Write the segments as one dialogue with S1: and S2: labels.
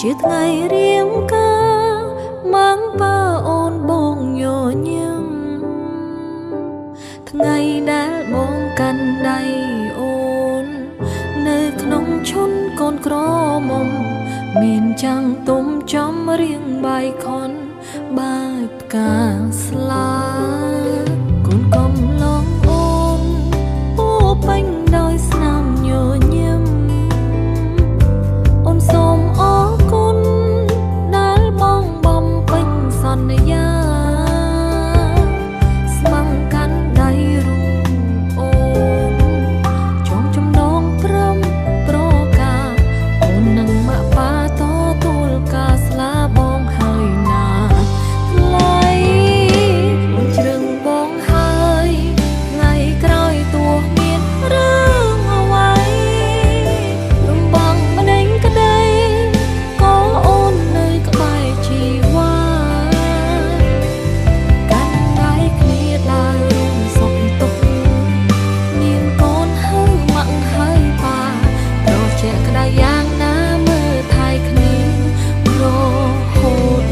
S1: ជាថ្ងៃរៀងការម៉ាំងប៉ាអូនបងញញឹមថ្ងៃដែលបងកាន់ដៃអូននៅក្នុងឈុនកូនក្រមុំមានចាំងទុំចំរៀងបាយខុនបាយផ្កាស្លាកូនកំឡងអូនពោពេញដោយស្នាមញញឹមអូនសូមអរគុណដែលបងបំពេញសន្យាស្មងកាន់ដៃរូបអូនចងចំណងព្រមប្រការអូននឹងមកប៉ាតទួលការស្លាបងហើយណាថ្លៃអូនជ្រឹងបងហើយថ្ងៃក្រោយទោះមានរឿងអ្វីលំបងម្ដេញក្ដីក៏អូននៅក្បែរជីវ៉ាកាន់ដៃគ្នាដើររួមសុខទុក្ខមានកូនហើយម៉ាក់ហើយប៉ាត្រជាក់ក្ដីយ៉ាងណាមើលថែគ្នារហូត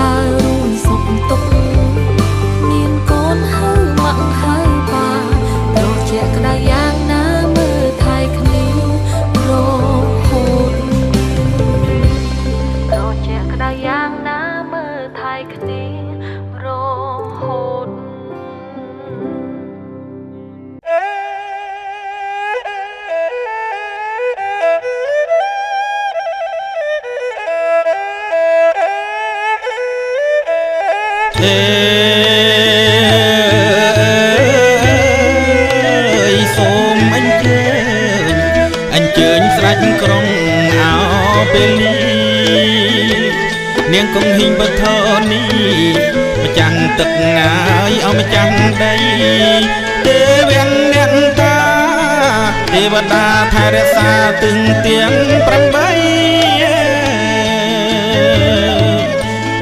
S1: ដើររួមសុខទុក្ខមានកូនហើយម៉ាក់ហើយប៉ាត្រជាក់ក្ដីយ៉ាងណាមើលថែគ្នារហូតត្រជាក់ក្ដីយ៉ាងណាមើលថែគ្នារហូត
S2: សូមអញ្ជើញស្ដេចក្រុងអោពេលនេះនាងគង់ហ៊ីងបធនីម្ចាំងទឹកម្ងាយឲ្យម្ចាំងដីទេវៈអ្នកតាទេវតាថែរក្សាទឹងទាំង8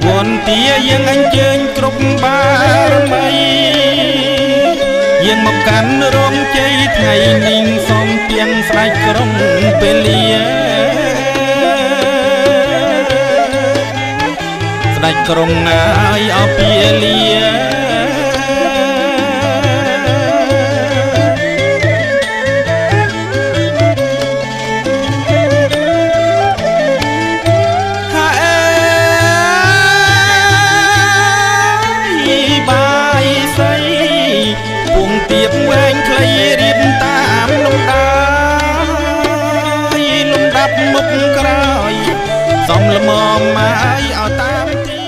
S2: វន្តាយើងអញ្ជើញគ្រប់បារមីយើងមកកាន់រោងជ័យថ្ងៃនេះសូមទៀងស្ដេចក្រុងពេលលាស្ដេចក្រុងហើយអពាលា ល្មមមកឲ្យតាមទី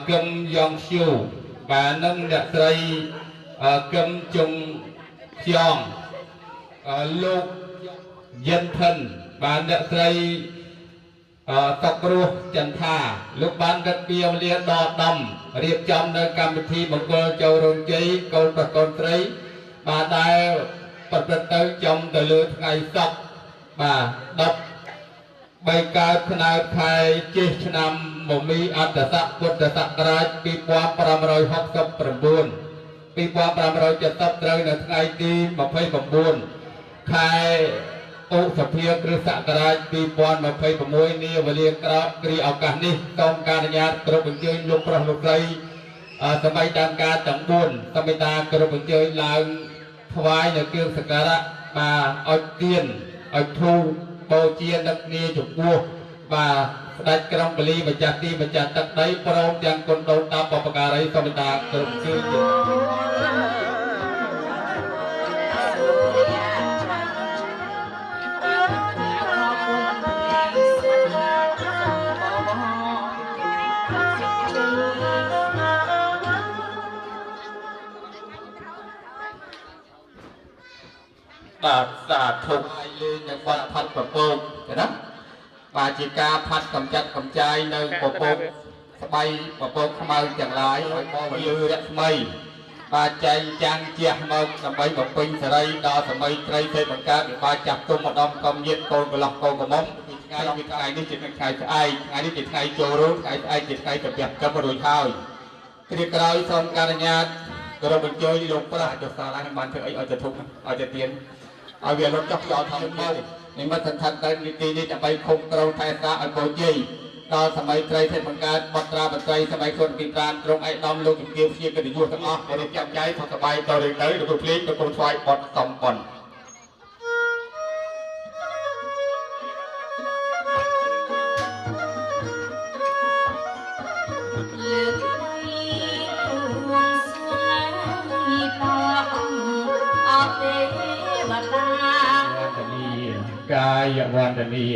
S3: កឹមយ៉ងឈូបាទនឹងអ្នកស្រីកឹមជុងខ្យងលោកយិនថិនបាទអ្នកស្រីតុករស់ចន្ទថាលោកបានកាត់ពីវេលាដល់ដំរៀបចំនៅកម្មវិធីមង្គលចូលរោងជ័យកូនប្រុសកូនស្រីបាទដែលប្រព្រឹត្តទៅចំទៅលើថ្ងៃសុក្របាទ10 3កើតថ្នោតខែជិះឆ្នាំមមីអត្តស័កពុទ្ធសករាជ2569 2570ត្រូវនៅថ្ងៃទី29ខែឧសភាគ្រិស្តសករាជ2026នាវេលាក្រោយគ្រាឱកាសនេះសូមការអនុញ្ញាតគ្រប់អញ្ជើញលោកប្រុសលោកស្រីសម័យតាមការទាំង4សម្បតាគ្រប់អញ្ជើញឡើងថ្វាយនៅគ្រឿងសក្ការៈបាទឲ្យទៀនឲ្យធូបបូជាដឹកនាចំពោះបាទស្ដេចក្រុងពលីម្ចាស់ទីម្ចាស់ទឹកដីព្រមទាំងគុណដូនតាបព្វការីសម្បតាគ្រប់ជឿជាបាទសាធុឲ្យលេងនៅវត្តផាត់ប្រពងណាបាទជាការផាត់កម្ចាត់កម្ចាយនៅប្រពងស្បៃប្រពងខ្មៅទាំងឡាយឲ្យមកលឺរស្មីបាទចែងចាំងជះមកដើម្បីបំពេញសេរីដល់សម័យត្រីទេបង្កើតវិបាកចាប់ទុំម្ដងកំញាតកូនកន្លោះកូនកមុំថ្ងៃនេះជាថ្ងៃស្អែកថ្ងៃនេះជាថ្ងៃចូលរោងថ្ងៃស្អែកជាថ្ងៃកាពះកឹមរួចហើយគ្រាក្រោយសូមការអនុញ្ញាតគោរពអញ្ជើញលោកប្រាស់ចុះសាលានឹងបានធ្វើអីឲ្យទៅធុកឲ្យទៅទៀនឲ្យវាលុតចុះយកធម្មមកនិមិត្តសន្តានទៅនីតិនេះដើម្បីឃុំក្រងថែសារឲ្យបូជ័យដល់សម័យត្រីទេបង្កើតបត្រាបត្រីសម័យខ្លួនពីប្រានត្រង់ឯកឧត្តមលោកជំទាវជាកិត្តិយសទាំងអស់រៀបចំចែកផុសសបាយតទៅលោកភ្លេងទៅគុំថ្វាយបត់សំប៉ុនកាយវណ្ដនី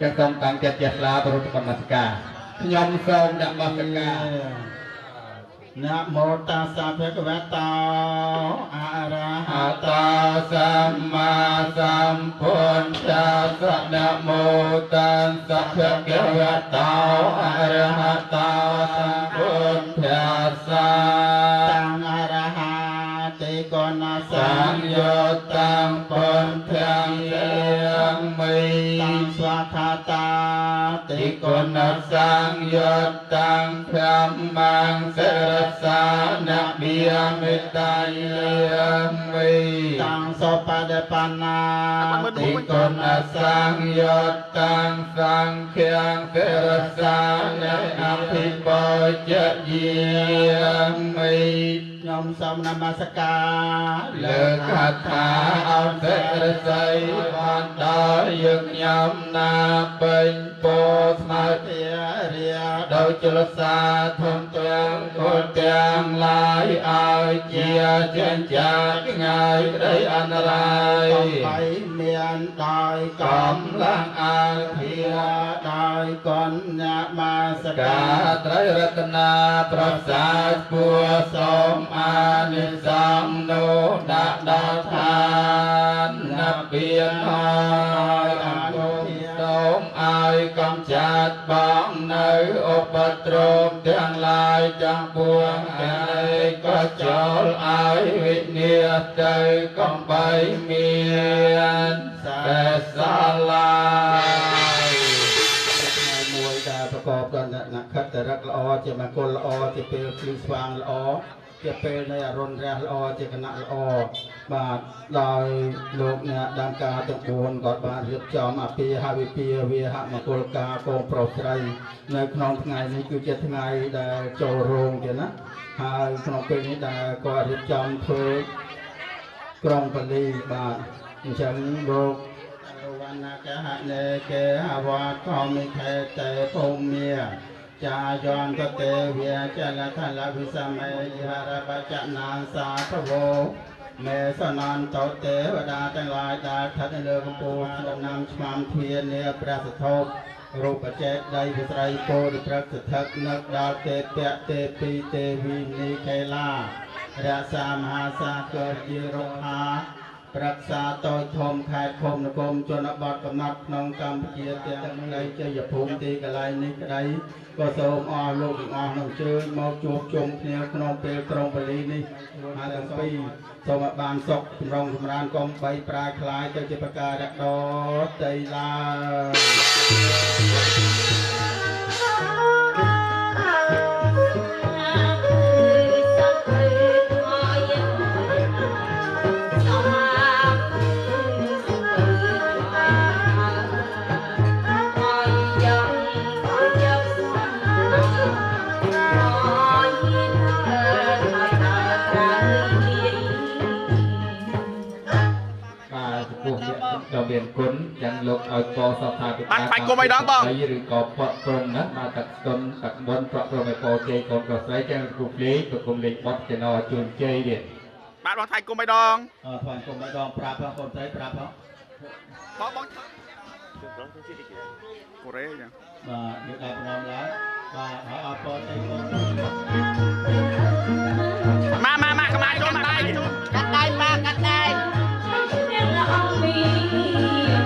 S3: ចឹងសូមតាំងចិត្តចេះស្លាប្រពុទ្ធកម្មការខ្ញុំសូមនមស្ការ นะโมตัสสะภะคะวะโตอะระหะโตสัมมาสัมพุทธัสสะนะโมตัสสะภะคะวะโตอะระหะโตสัมพุทธัสสะตังอะระหะติโกนะสังโยตังพุทธังเองมิตังสวะคาตาติโกนะสังโยตังธัมมังสรสานะเบียมิตายังมิตังโสปะเดปานาติโกนะสังโยตังสังเขียงสรสานะอภิปโยเยมิยมสมนมัสการเลิกคาถาเอาเสรใสวันดอยยึกยำนาเป็นโปสมาเทียเรียโดยจุลสาทนเตียงคนเตียงลายเอาเจียเจนจากไงได้อันไรไปเมียนดอยกำลังอาเทียดอยก่อนยามาสกาไตรรัตนาประสาทปัวสมอานิสังโนดาดาทานนับเบียนหอยอนุสมอายกำจัดบ้องในอุปตรมเตียงลายจังปวงไอ้ก็จอลอายวิเนียใจก็ไปเมียนแต่สลายมวยดาประกอบกันนักขัดรักละอจะมาคนละอจะเป็นฟลีสวางละอจะเป็นในอารมณ์แรงละอจะคณะละอบาดลอยโลกเนี่ยดังกาตะบูนกอดบาดเรียบจอมอภิหาวิปีเวียหะมกุลกาโกงโปรดใจในขนมไงนี้คือจะไงได้โจโรงเดี๋ยวนะหาขนมเป็นนี้ได้ก็เรียบจอมเพื่อกรองปลีบาดฉันโรควันนักหะเนเกหาวาทอมิเทเตพงเมียจายอนก็เตเวียจละทัลวิสมัยยาระปัจนาสาทโวเมสนานโตเตวดาทั้งหลายได้ทัดเลือกปูดนำชมามเทียนเนื้อประสทบ រូបចេតដៃវិស្រ័យពោធិព្រឹកស្ថិតនឹកដល់ទេពៈទេពីទេវីនីកេឡារក្សាមហាសាគរជារុក្ខាប្រឹក្សាតូចធំខេត្តឃុំនគរជនបទកំណត់ក្នុងកម្ពុជាទាំងនៃជ័យភូមិទីកន្លែងនេះក្តីក៏សូមអស់លោកទាំងអស់នឹងជើញមកជួបជុំគ្នាក្នុងពេលក្រុងបាលីនេះហើយទាំងពីរសូមឲ្យបានសុខចម្រុងចម្រើនកុំបីប្រែคล้ายទៅជាប្រការៈដតីឡើយមានគុណយ៉ាងលោកឲ្យកសថាពិបាកបាញ់គុំឲ្យដងបងឬក៏ពកព្រមណាមកទឹកស្ទុនទឹកមុនប្រក់ព្រមឲ្យពោជ័យកូនប្រុសស្រីទាំងគ្រូភ្លេងប្រគុំលេងបត់ចំណោជួនជ័យទៀតបាទបងថៃគុំឲ្យដងថៃគុំឲ្យដងប្រាប់បងកូនស្រីប្រាប់បងបងកូរ៉េចឹងបាទយកដល់ប្រណំឡើងបាទហើយអរពរទៅកូនមកកម្លាំងចូលកាត់ដៃមកកាត់ដៃ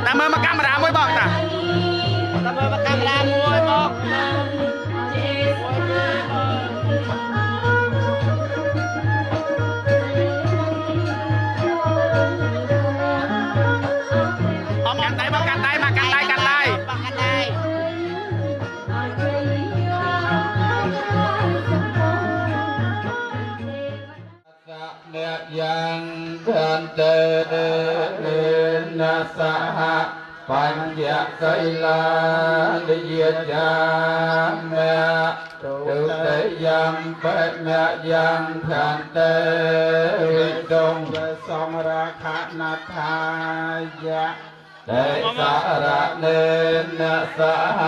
S3: តែមើលមកកាមេរ៉ាមួយបងតាតែមើលមកកាមេរ៉ាមួយបងអមកាន់ដៃមកកាន់ដៃមកកាន់ដៃកាន់ដៃបងកាន់ដៃអ្នកយ៉ាងកាន់តែណាសហបញ្ញសីលានិយាយាមេទុតិយំបមយ៉ាងខន្តិវិដងសំរាខណថាយៈទេសារនេនសហ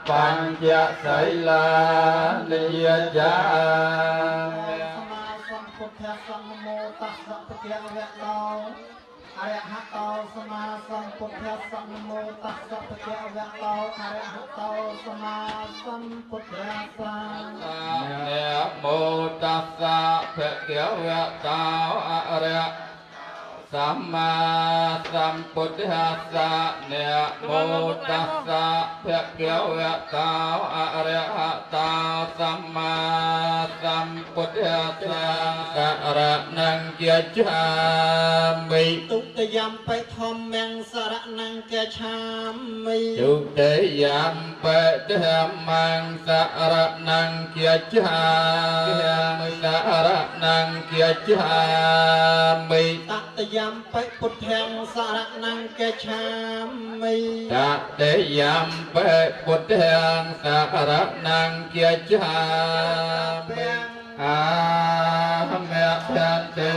S3: បញ្ញសីលានិយាយាពុទ្ធសង្ឃមោតស្សៈពតិវៈតោអរហតោសម្មាសម្ពុទ្ធសង្ឃមោតស្សៈពតិវៈតោអរហតោសម្មាសម្ពុទ្ធសានមោតស្សៈពតិវៈតោអរហសម្មាសម្ពុទ្ធសានមោតស្សៈភគវៈតោអរហតោសម្មាសម្ពុទ្ធសាករណង្គាចាមិទុតិយំបិធម្មំសារណង្គាឆាមិទុតិយំបិធម្មំសារណង្គាចាមិសារណង្គាចាមិតតិយំបិពុទ្ធាំសារណង្គាឆាមិតតិយំបិពុទ្ធាំសារណង្គាចាមិអាមេភន្តិ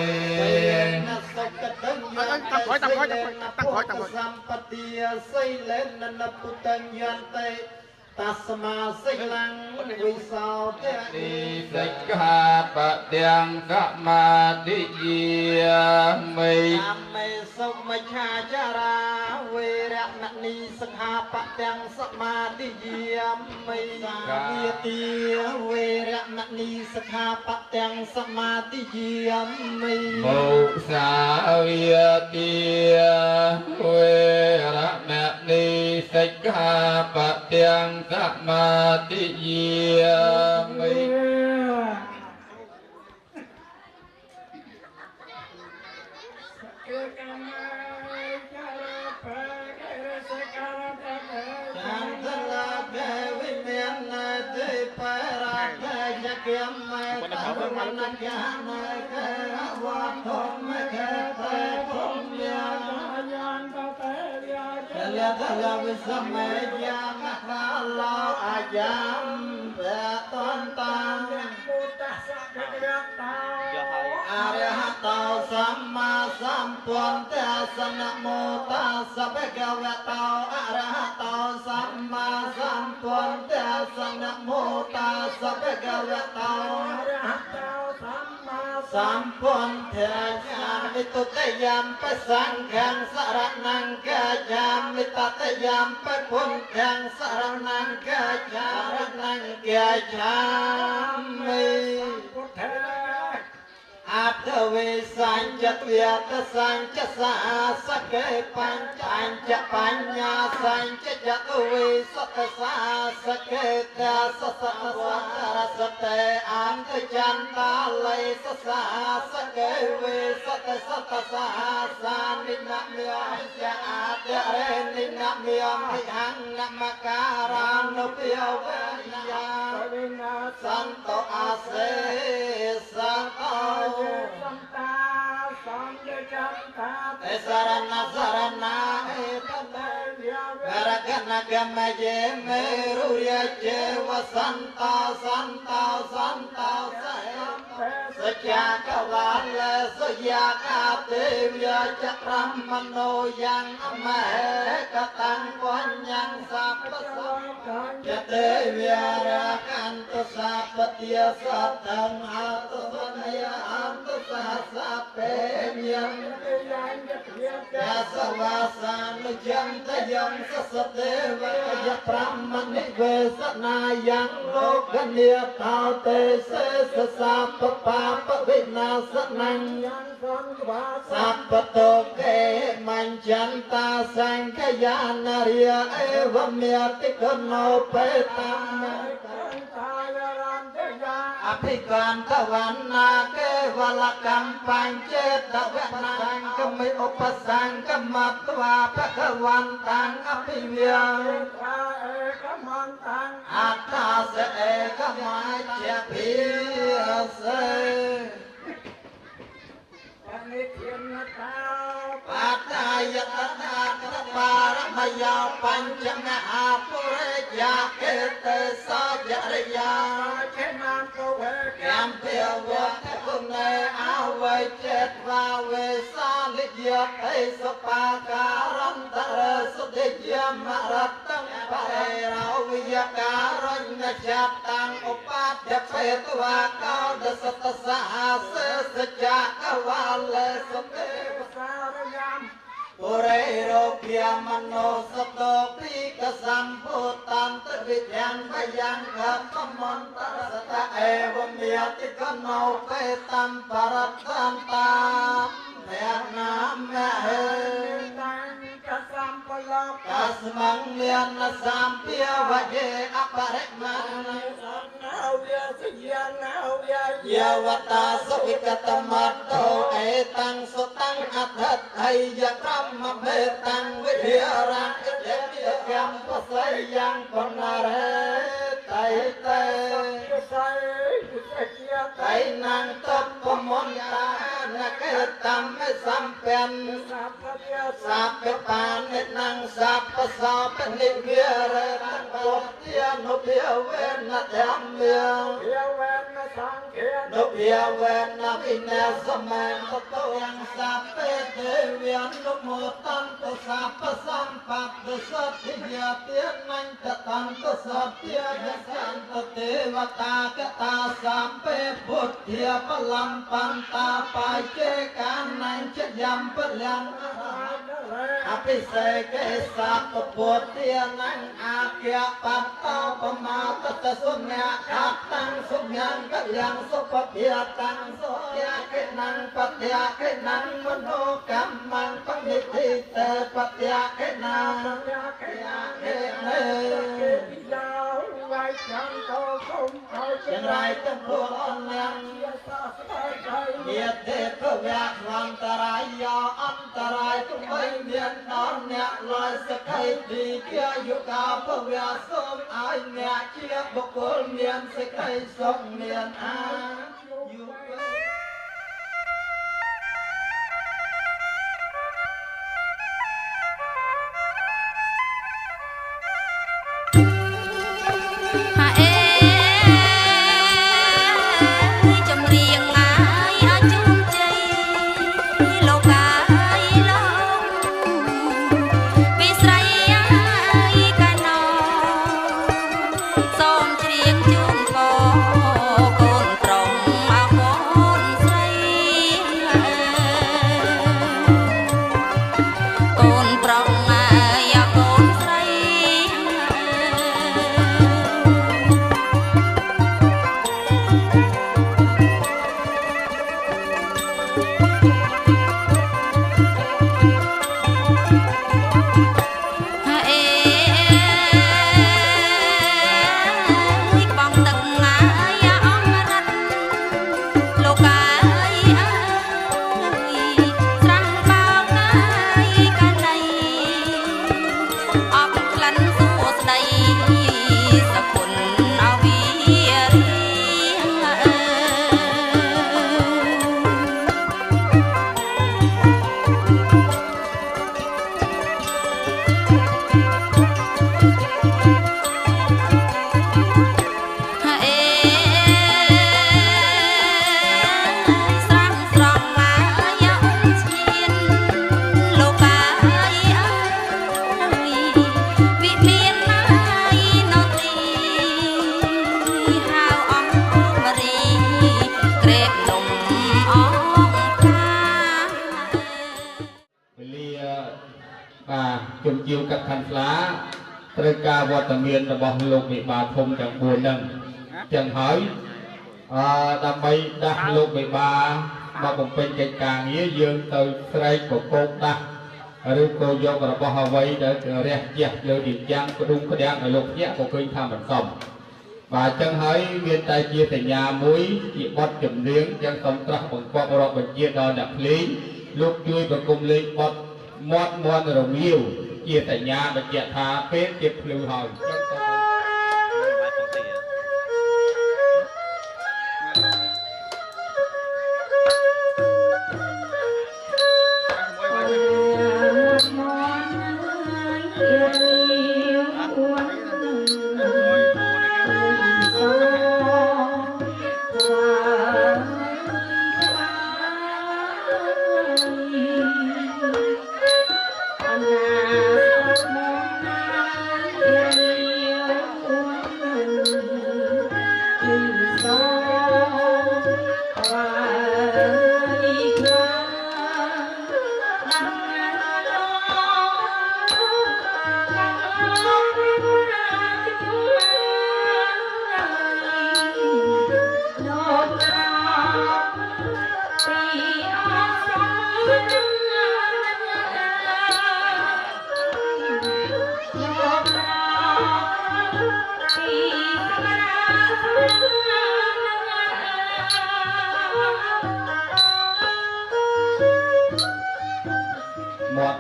S3: តាមក្រោយសម្បតិសីលេននពុទ្ធញ្ញន្តិតាស្មាសិលੰវិសោទិសិក្ខាបទាំងសមាទិយាមិអមេសុមិច្ឆាចារាវេរមណីសិក្ខាបទាំងសមាទិយាមិកាវិទាវេរមណីសិក្ខាបទាំងសមាទិយាមិមុសាវិទាវេរមណីសិក្ខាបទាំងសមាទិយាមិDalam bersama yang kalau ayam bertonton putih sakit tahu Arahato sama sampun tasana mota sabagawa tau Arahato sama sampun tasana mota sabagawa tau Arahato sama sampun tasana มิตุตยามปะสังฆังสรณังกัจฉามิตตยามปะพุทธังสรณังกัจฉามิอัตเวสัญจเวียตสัญจสาสเกปัญจปัญญาสัญจจตุเวสัตสาสเกตาสสะสัตรสเตอันตจันตาเลสสาสเกเวสัตสัตสาสานินะเมียจะอาเดเรนินะเมียมิหังนะมะการานุเปียวเวยาสันโตอาเสสันโตเอสารณะสารณะเอตัมเมวรกันกัมเมเจเมรุยเจวสันตาสันตาสันตาสัจจวาลสยากาเทวยจักรมโนยังอมเหกตังปัญญังสัพพสังจเทวยรากันตุสัพพเตียสัตตังอาตุสัญญาอันตุสัสสะเปยังยาสวาสานุจันตยังสสเทวะยพรหมนิเวสนายังโลกเนียตาเตเสสสัพพปาปวินาสนังสัพพโตเกมัญจันตาสังขยานาริยเอวเมียติกโนเปตัมอภิการตวันนาเกวลกรรมปัญเจตเวนังกมิอุปสังกมัตวาภควันตังอภิเวียอัตตาเสเอกมัยเจพิเสปัตตายตถาคตปารมยาปัญจมหาปุเรยาเกเตสจริยายัมเปียวเวทกุเนอาเวเจตวาเวสาลิยเตสปาการันตรสุเดยมรัตตังปะเรราวิยการัญญจัตตังอุปัฏฐเปตวาเกาดสตสหเสสจักวาลสเตวสารยามปุเรโรเปียมโนสโตปิกสัมพุตันตวิญญาณพยังขับมนตสตะเอวเมียติกโนเปตัมปรัตตันตามเมียนามเมเหตัสมังเมียนสัมเปียวะเยอปะเรมันเยวตาสวิกตมัตโตเอตังสุตังอัตถัตไทยกรรมเมตังวิเดียรังเจติกรรมปัสยังปนาเรไตเตไตนังตัปปมนตานักตัมไม่สัมเป็นสัพพปานินังสัพพสัพนิเวียเรตังโกเทียนุเพียเวนนะธรรมเมียนุเพียเวนนะวินาสมัยตโตยังสัพเพเทวียนุโมตันตุสัพพสัมปัตติสัตถิยาเตียนันตตันตุสัพพยาสันตเทวตากตาสัมเปพุทธิยปลัมปันตาปายเจกานันจะยำเปลังอภิเษกสัพพุทธิยนังอาเกียปัตตาปมาตตสุญญาขับตังสุญญากัลยังสุปเพียตังสุยาเกนังปัตยาเกนังมโนกรรมังปณิทิเตปัตยาเกนังเกเนยังไรตั้งพวกอันยังเดียดเทพเวียนวันตรายยาอันตรายทุกไม่เมียนนอนเนี่ยลอยสกายดีเกียยุกาพเวียสมอายเนี่ยเชียบุกลเมียนสกายสมเมียนอายุ
S1: អបក្លិនសួស្ដីសគុណអវិរី
S3: ជំទាវកាត់ខាន់ស្លាត្រូវការវត្តមានរបស់លោកវិបាលធំទាំង4នឹងទាំងហើយដើម្បីដាស់លោកវិបាលមកបំពេញកិច្ចការងារយើងទៅស្រែកបកោកដាស់ឬក៏យករបស់អ្វីដែលរះជះលើទីចាំងក្ដុំក្ដាំងឲ្យលោកញាក់ក៏ឃើញថាមិនសមបាទអញ្ចឹងហើយមានតែជាសញ្ញាមួយជាបទចម្រៀងទាំងសំត្រាស់បង្គាប់រាប់បញ្ជាដល់អ្នកភ្លេងលោកជួយប្រគំលេងបទមាត់មាន់រងាវជាសញ្ញាបញ្ជាក់ថាពេលជាភ្លឺហើយ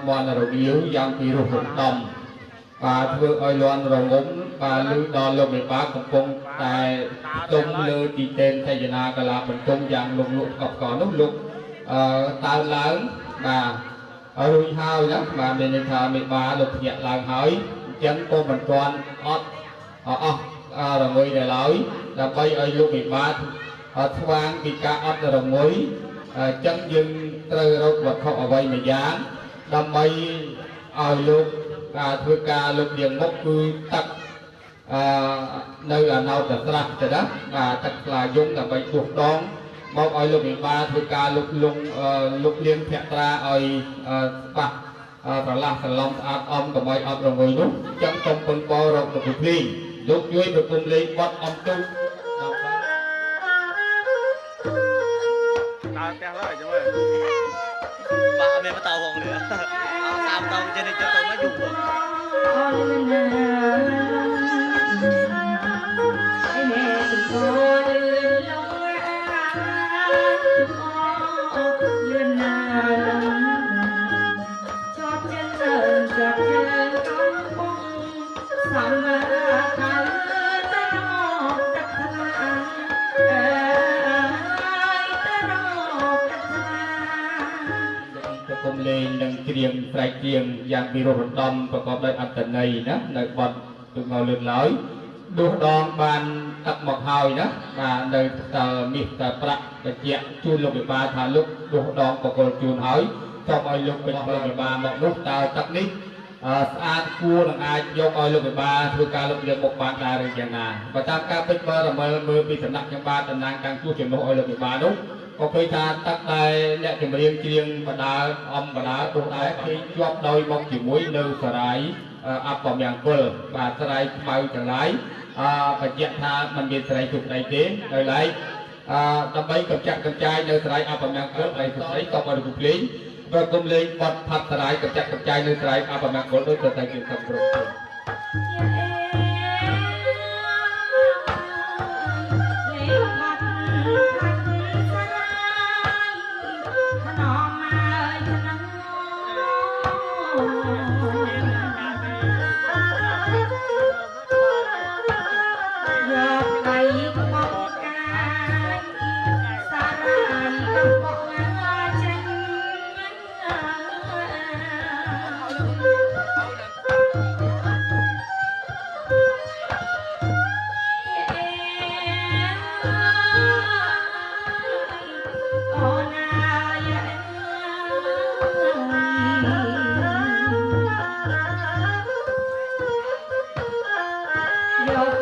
S3: មាន់រងាវយ៉ាងពីរោះរំដំបាទធ្វើឲ្យលន់រងំបាទលឺដល់លោកមេបាកំពុងតែទុំលើទីតេនថយនាកាលាបន្ទុំយ៉ាងលងលក់កប់កនោះលោកតើឡើងបាទរួចហើយណាបាទមានន័យថាមេបាលោកភ្ញាក់ឡើងហើយអញ្ចឹងក៏មិនទាន់អស់រងុយដែរឡើយដើម្បីឲ្យលោកមេបាស្វាងពីការអត់រងុយអញ្ចឹងយើងត្រូវរកវត្ថុអ្វីមួយយ៉ាងដើម្បីឲ្យលោកធ្វើការលោកនាងមុខគឺទឹកនៅអណោតស្រះទៅណាបាទទឹកខ្លាយងដើម្បីដួសដងមកឲ្យលោកវិបាលធ្វើការលោកលៀងភក្ត្រាឲ្យបាក់ប្រឡាស់សឡំស្អាតអំកុំឲ្យអត់រងុយនោះចឹងសូមប៉ុនពររកលោកភ្លេងលោកជួយប្រគំលេងបត់អំទូដល់ផ្ទះឡើយចឹងមើលបាទមានបតោផងនេះតាមតោចេះនេះចូលទៅមកយូរគុំលេងនឹងច្រៀងស្រែកច្រៀងយ៉ាងពីរោះរំដំប្រកបដោយអត្ថន័យណានៅបទទឹកងលឿនឡើយដួសដងបានទឹកមកហើយណាបាទនៅមាសតប្រាក់បញ្ជាក់ជូនលោកវិបាលថាលោកដួសដងបកលជូនហើយសូមឲ្យលោកពេញលោកវិបាលមកនោះតើទឹកនេះស្អាតគួរនឹងអាចយកឲ្យលោកវិបាលធ្វើការលោកលាកមកបានដែរឬយ៉ាងណាបើតាមការពេញបើរមើលមើលពីសំណាក់ខ្ញុំបាទតំណាងខាងជួសជំនួសឲ្យលោកវិបាលនោះក៏ឃើញថាទឹកដែលអ្នកចម្រៀងច្រៀងបដាអំបដាទោះដែរឃើញជាប់ដោយមកជាមួយនៅសរាយអបមង្គលបាទសរាយខ្មៅទាំងឡាយបញ្ជាក់ថាมันមានសរាយទុកដីទេដោយឡែកដើម្បីកម្ចាត់កម្ចាយនៅសរាយអបមង្គលដីសុស្ដីតបឲ្យលោកភ្លេងប្រគំលេងបទផាត់សរាយកម្ចាត់កម្ចាយនៅសរាយអបមង្គលដោយទៅតែជាសគ្រប់គ្រង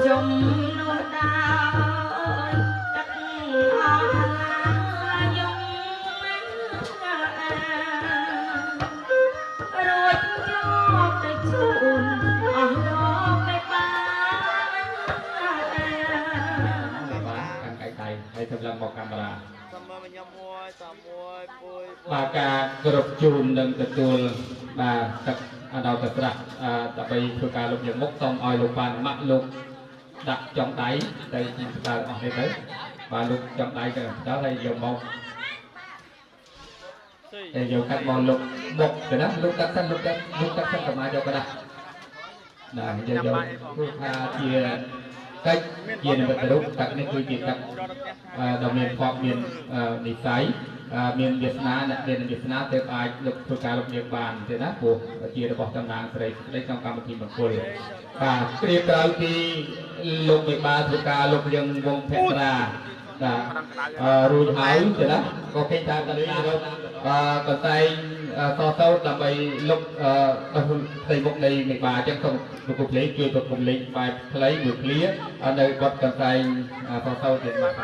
S4: ចំនោះដោយទឹកអស់យំរួចយកទៅជូនអស់លោកមេបាកាន់កៃដៃហើយធ្វើឡើងមកកាមេរ៉ាបាទការគ្រប់ជូននិងទទួលបាទទឹកអដោតស្រះដើម្បីធ្វើការលុបយកមុខសូមឲ្យលោកបានម៉ាក់លោកដាក់ចុងដៃទៅស្ដារអស់នេះទៅបាទលោកចុងដៃទៅស្ដារហើយយកមកតែយកកាត់មកលុបមុខទៅណាលុបកាត់សិនលុបកាត់សិនកម្មាយកកដាស់បាទយកគឺថាជាកិច្ចជានិមិត្តរូបទឹកនេះគឺជាទឹកដ៏មានភ័ព្វមាននិស័យមានវាសនាអ្នកមានវាសនាទើបអាចលុបធ្វើការលុបលាងបានទេណាព្រោះជារបស់តំណាងស្រីស្ដីក្នុងកម្មវិធីមង្គលបាទព្រៀបក្រោយពីលោកមេបាធ្វើការលុបលាងវងភក្ត្រាបាទរួចហើយទេណាក៏គេតាមទៅរកកន្សែងតតោដើម្បីលុបផ្ទៃមុខនៃមេបាអញ្ចឹងសូមលោកគ្រូភ្លេងជួយប្រគំលេងបែបខ្លីមួយឃ្លានៅវត្តកន្សែងតតោទៀតបាទ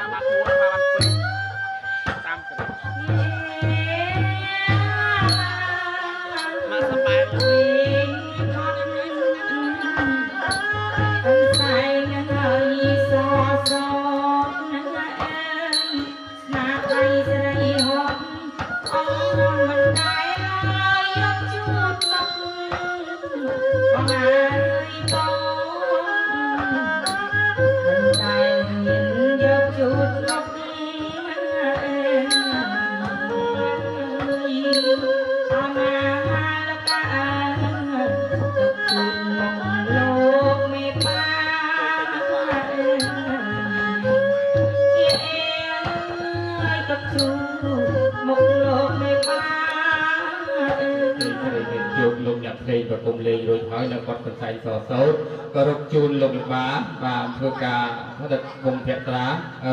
S4: ប្រគំលេងរួចហើយនៅវត្តកន្សែងសសោតក៏រកជូនលោកមេបាបាទធ្វើការផ្តិតវងភក្ត្រា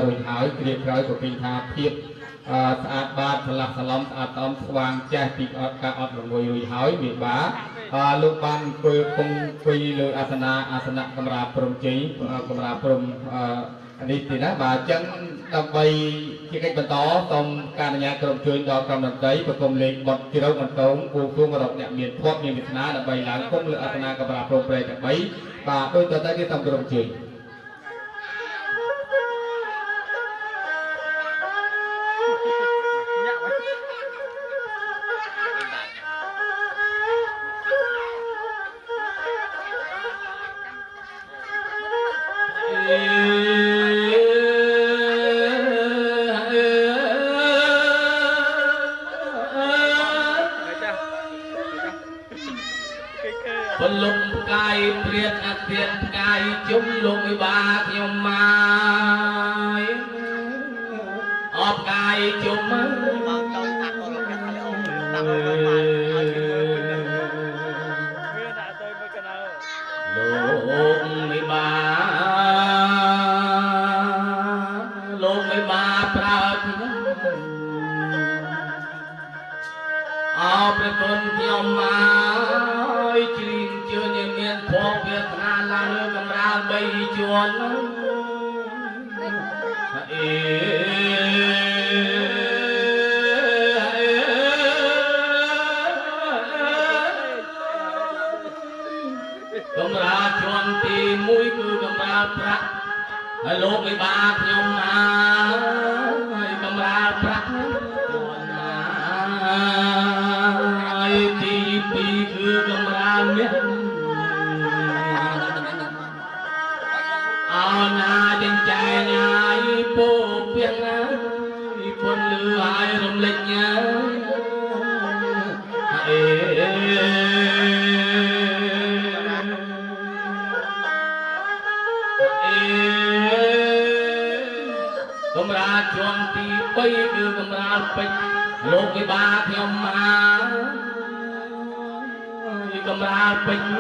S4: រួចហើយគ្រាក្រោយក៏ឃើញថាភាពស្អាតបាតឆ្លាស់ឆ្លំស្អាតស្អំស្វាងចេះពីការអត់រងួយរួចហើយមេបាលោកបានអង្គុយលើអាសនៈកម្រាលព្រំជ័យកម្រាលព្រំនេះទេណាបាទអញ្ចឹងដើម្បីជាកិច្ចបន្តសូមការអនុញ្ញាតក្រុមជួយដល់ក្រុមតន្ត្រីប្រគំលេងបទជ្រៅបន្តោងគួងគួងរកអ្នកមានភ័ព្វមានវាសនាដើម្បីឡើងគង់លើអាសនៈកម្រាលព្រំព្រែកទាំង3បាទដោយតទៅគេសូមក្រុមជួយពលំផ្កាយព្រាតអាទិផ្កាយជុំលោកវិបាខ្ញុំមកអបផ្កាយជុំមកទៅថាក៏លោកកាត់ឲ្យអូតាមមកបានឲ្យគេមើលវាដាក់ទៅមួយកណៅលោកវិបាប្រើខ្ញុំអោព្រះគុណខ្ញុំមកជ្រៀងជឿនមានភ័ព្វវាសនាឡើងលើកំរាល3ជាន់កំរាលជាន់ទី1គឺកំរាលប្រាក់ហើយលោកវិបាខ្ញុំហើយកំរាលប្រាក់ហើយទី2គឺកំរាលមាសអោណាចិញ្ចែងហើយពោពីងហើយពន់លឺហើយរំលេចកំរាលជាន់ទី3គឺកំរាលពេជ្រលោកវិបាខ្ញុំមកកំរាលពេជ្រ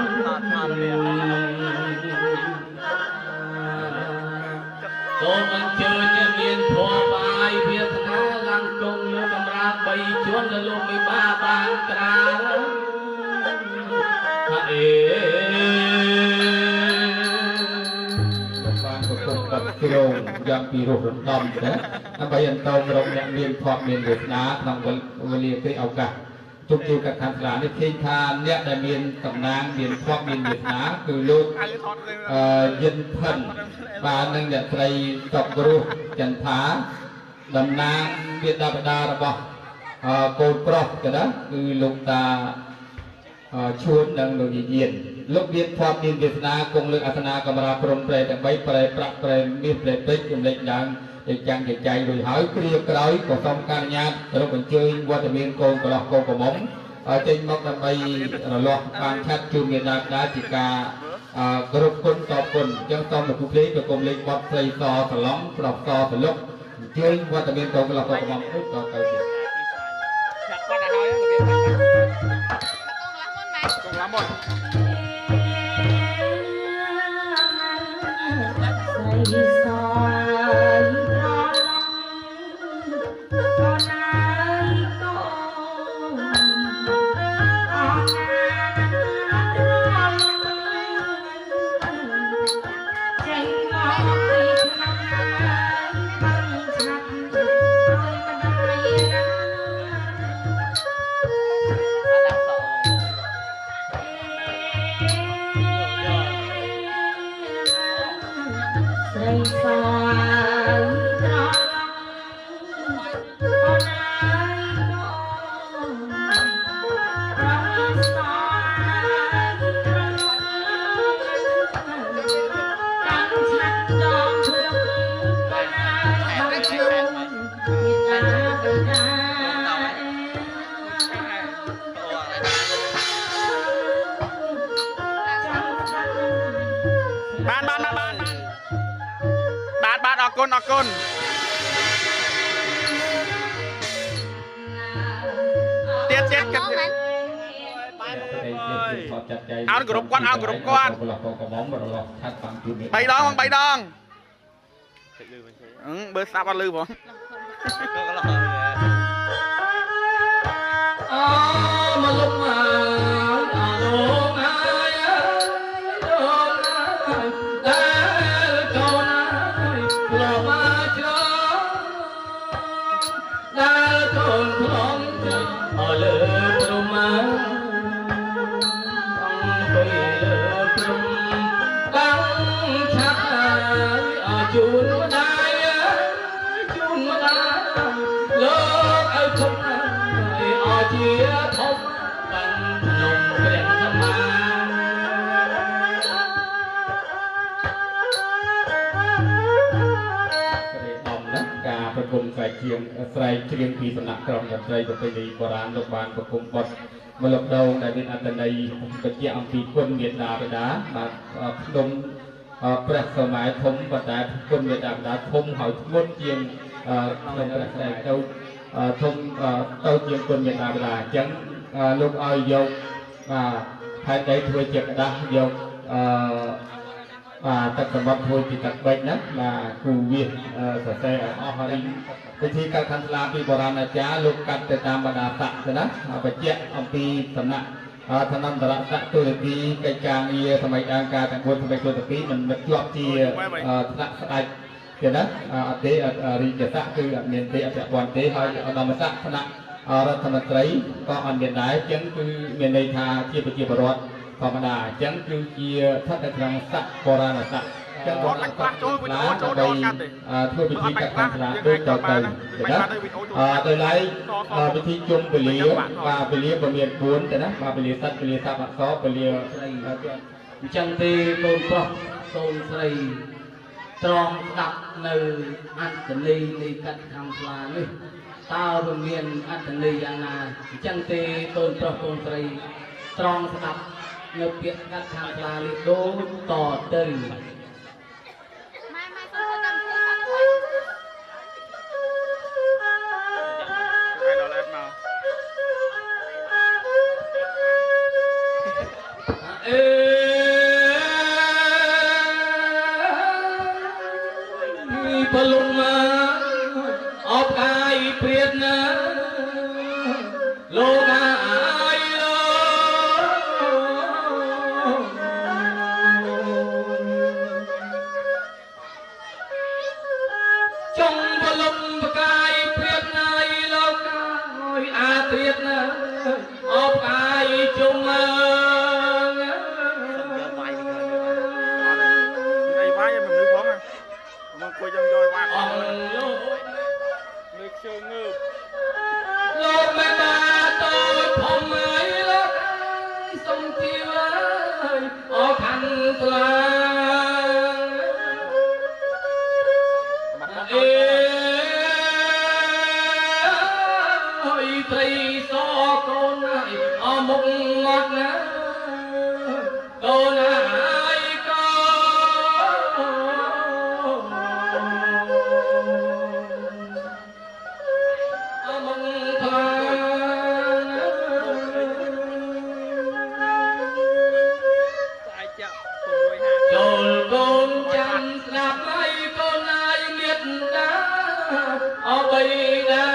S4: សូមអញ្ជើញមានភ័ព្វបាយវាសនាឡើងគង់លើកំរាល3ជាន់ដែលលោកវិបាបានក្រាល គ្រូយ៉ាងពីរោះរំដំណាដើម្បីអន្តោមរកអ្នកមានធម៌មានវាសនាក្នុងវេលាពេលឱកាសជុំជួបกับខាងស្លានេះឃើញថាអ្នកដែលមានតំណាងមានធម៌មានវាសនាគឺលោកយិនផិនបាននឹងអ្នកស្រីតបគ្រោះចន្ទថាតំណាងមេដាបិតារបស់កូនប្រុសក៏ដែរគឺលោកតាឈួននិងលោកយានលោកមានធម៌មានវាសនាគង់លើអាសនាកម្រាព្រំប្រែទាំង3ប្រែប្រាក់ប្រែមាសប្រែពេជ្រចំណេញឡើងទៅចាំងចែករួចហើយគ្រាក្រោយក៏សូមការអនុញ្ញាតរកអញ្ជើញវត្តមានកូនកន្លោះកូនកំមុំចេញមកដើម្បីរលាស់បានឆាត់ជួបមេដាបិតាជាការគ្រប់គុណតបគុណអញ្ចឹងសូមលោកគ្រូភ្លេងក៏គុំលេងបទស្រីសសឡំប្រប់សសលុកអញ្ជើញវត្តមានកូនកន្លោះកូនកំមុំទៅទៅ
S5: អរគុណទៀតទៀតអើគ្រប់គាត់អើគ្រប់គាត់3ដង3ដងបើស្ដាប់អត់លឺបង
S4: មកលុបមកគុំស្រែកច្រៀងពីសំណាក់ក្រុមតន្ត្រីប្រពៃណីបុរាណលោកបានប្រគំបទមលកដូងដែលមានអត្ថន័យបញ្ជាក់អំពីគុណមេត្តាបិតាបាទក្នុងព្រះសម័យធំប៉ុន្តែគុណមេត្តាបិតាធំហើយធ្ងន់ជាងក្នុងព្រះស្រែកទៅធំទៅជាងគុណមេត្តាបិតាអញ្ចឹងលោកឲ្យយកផែនដីធ្វើជាក្តាស់យកទឹកសម្បត្តិធ្វើជាទឹកបិចណាគូវាសរសេរអស់ហើយវិធីកាត់ខាន់ស្លាពីបុរាណអាចារ្យលោកកាត់ទៅតាមបណ្ដាស័ក្តិណាបញ្ជាក់អំពីសំណាក់ឋានន្តរស័ក្តិទូរទីកិច្ចការងារសម័យដើមការទាំង4សម័យទូរទីមិនជាប់ជាថ្នាក់ស្ដេចទេណាអត់ទេរាជស័ក្តិគឺអត់មានទេអត់ពាន់ទេហើយឧត្តមស័ក្តិថ្នាក់រដ្ឋមន្ត្រីក៏អត់មានដែរអញ្ចឹងគឺមានន័យថាជាប្រជាពលរដ្ឋធម្មតាអញ្ចឹងគឺជាស្ថិតនៅក្នុងស័ក្តិបុរាណស័ក្តិចឹងគាត់ឡើងគាត់ចូលដើម្បីធ្វើពិធីកាត់ខាន់ស្លាដូចតទៅណាដោយឡែកពិធីជុំពលាបាទពលាក៏មាន4ទៅណាបាទពលាស័ក្តិពលាស័ព្ទអក្សរពលាស្រីអញ្ចឹងទេកូនប្រុសកូនស្រីត្រង់ស្ដាប់នៅអត្ថន័យនៃកាត់ខាន់ស្លានេះតើវាមានអត្ថន័យយ៉ាងណាអញ្ចឹងទេកូនប្រុសកូនស្រីត្រង់ស្ដាប់នៅពាក្យកាត់ខាន់ស្លានេះដូចតទៅបលុងមកអបកាយព្រាតណាលោកអាយលោ ថ្លាអេអើយត្រីសកូនហើយអមុខមកណាកូនហើយកូនអមុខថ្លាចូលកូនចាំស្ដាប់ហើយកូនហើយមានដាអបិដា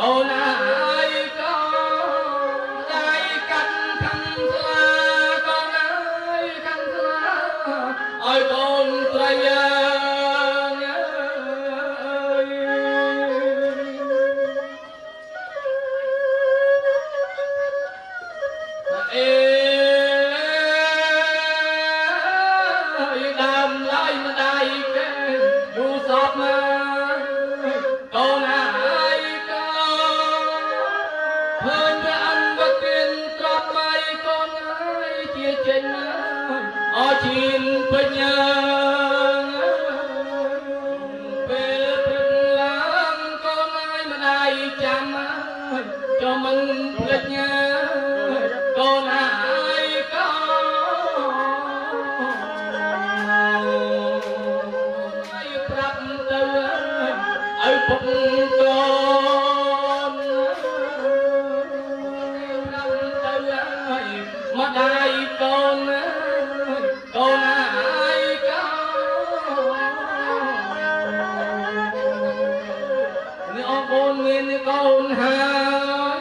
S4: កូនហើយកូនដៃកាត់ខាន់ស្លាកូនហើយខាន់ស្លាឲ្យកូនស្រីអេអជីនបញ្ញាពេលព្រឹកឡើងកូនហើយម្ដាយចាំចូលមិនភ្លេចកូនហើយកូនហើយប្រាប់ទៅឲ្យពុកកូនប្រាប់ទៅឲ្យម្ដាយកូនកូនហើយកូននេះអរគុណមានកូនហើយ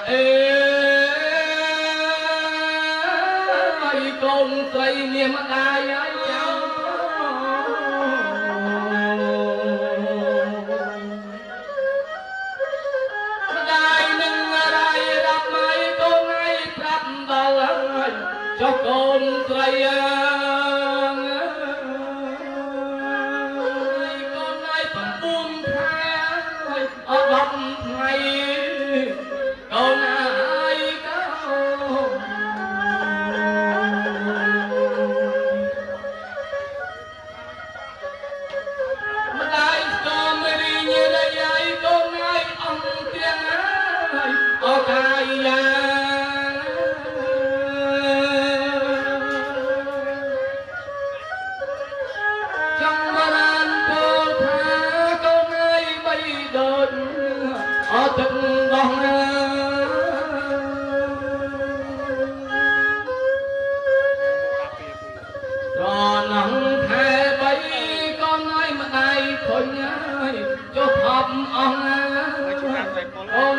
S4: អេហើយកូនស្រីមាសម្ដាយហើយចាំចុះកូនស្រីកូនហើយ9ខែអត់10ថ្ងៃកូនហើយកូនម្ដាយស្គមរីញរយាយកូនហើយអង្គទាំងហើយអកាយាទឹកដោះណាត្រណងខែ3កូនហើយម្ដាយខុញហើយចុះថប់អស់ណាកូនហើយកូន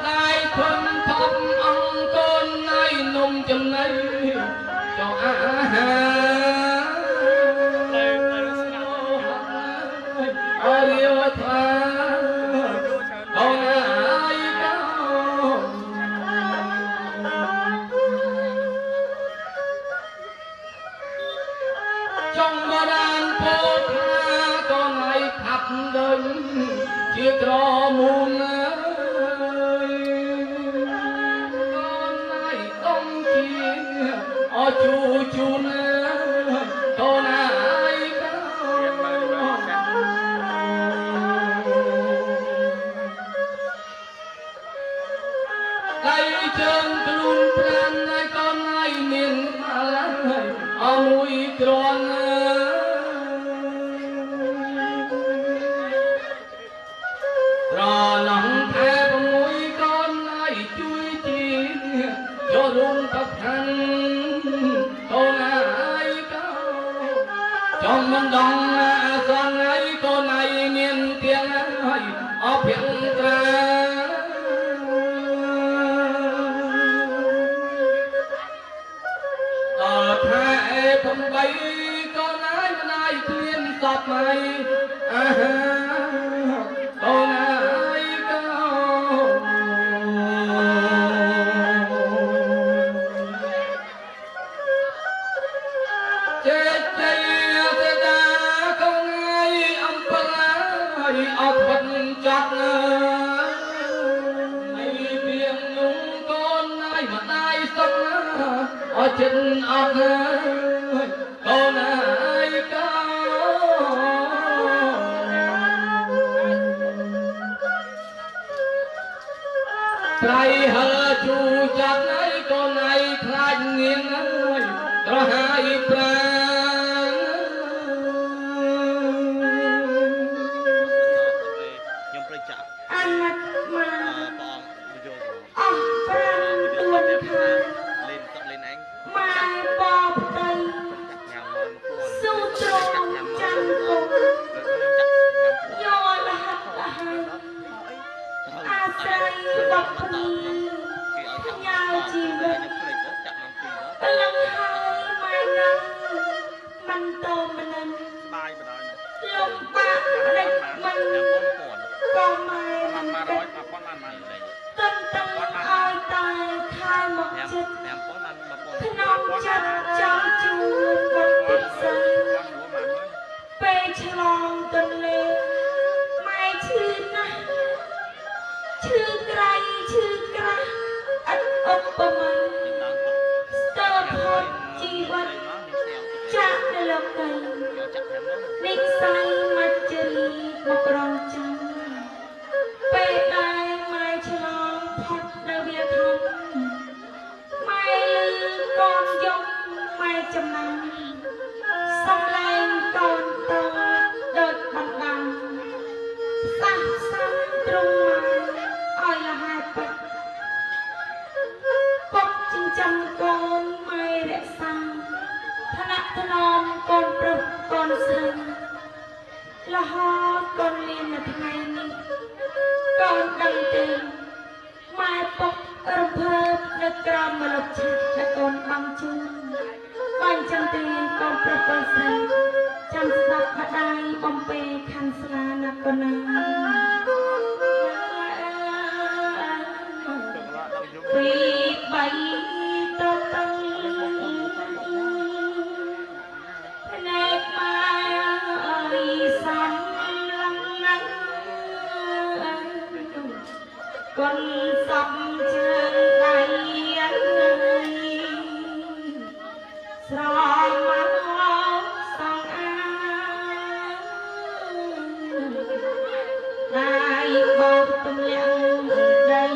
S4: ដៃខុញថប់អង្គកូនហើយនំចំណៃចង់អាហារអរិយថា ជាក្រមុនកូនហើយកុំជាអជូជូនកូនហើយកដៃជើងខ្លួនប្រាំហើយកូនហើយមានបាល់ហើយអមួយគ្រាន់រណងថែ6កូនហើយជួយជាចូលរួមប្រខាន់កូនហើយកូនចង់មិនដងអាសន្នហើយកូនហើយមានទាំងហើយអភ័យត្រាដល់ថែ8កូនហើយម្ដាយគ្មានសពហើយអាហាកូនហើយកូន ចេកជ័យទេតាកងថ្ងៃអំពើអត់បិទចាត់នៃពីងយងកូនឯងម្ដាយសុខអត់ចិត្តអត់ហើយកូនឯងកោត្រៃហើជូចាត់ឯងកូនឯងខ្លាចងៀងហើយត្រហើយប្រា
S5: ខ្ញុំព្រៃចាក់
S1: អាណត្តិមក
S5: បងយក
S1: អស់5ទួនខា
S5: លេងទឹកលេងឯង
S1: ម៉ែបបតី
S5: ញ៉ាំមកពួក
S1: ស៊ូត្រង់ចាំគុំ
S5: ចាក់ញ៉ាំពួក
S1: យោលហាត់លហើយអាស្រ័យបបនី
S5: គេឲ្យចាក់
S1: ញ៉ាំជីវិត
S5: ខ្ញុំភ្លេចទៅចាក់មកពីទៅ
S1: បលឹងហើយម៉ែនឹងមិនតមិននឹង
S5: បាយបណ្ដោយណា
S1: លំបាកដេចមិន
S5: ញ៉ាំបងពួន
S1: ក៏ម៉ែមិន
S5: 100
S1: គិត
S5: 1000បានបានលេង
S1: តឹងតឹងឲ្យតែខែមក
S5: ញ៉ាំ
S1: ចិត្ត
S5: ញ៉ាំប៉ុនបាន1000
S1: ក្នុងចិត្តចង់ជួបបុព្វពិសី
S5: បានរួបានមើល
S1: ពេលឆ្លងទន្លេម៉ែឈឺណាស់ឈឺក្រៃឈឺក្រាស់អត់ឧបមា
S5: ឡើងទឹក
S1: ស្ទើរផុតជីវិតចាក់នៅលោកី
S5: យកចាក់5ហ្នឹង
S1: និស័យមច្ចរីមករងចាំពេលដែលម៉ែឆ្លងផុតនៅវាធំម៉ែលឺកូនយំម៉ែចំណាំសំឡេងកូនតើដូចបណ្ដាំសះសាំទ្រង់ម៉ែឲ្យលហែពេកពុកចិញ្ចឹមកូនម៉ែរក្សាថ្នាក់ថ្នមកូនប្រុសកូនស្រីរហូតកូនមាននៅថ្ងៃនេះកូនដឹងទេម៉ែពុករំភើបនៅក្រោមម្លប់ឆាក់ដែលកូនបងជូនបាញ់ចឹងទេកូនប្រុសកូនស្រីចាំស្ដាប់ម្ដាយបំពេខាន់ស្លាណាកូនណាពីបីតតឹងភ្នែកម៉ែអើយសំឡងណាស់កូនសំជើងដៃស្រមកសងអាដៃបោកទម្លាក់ដី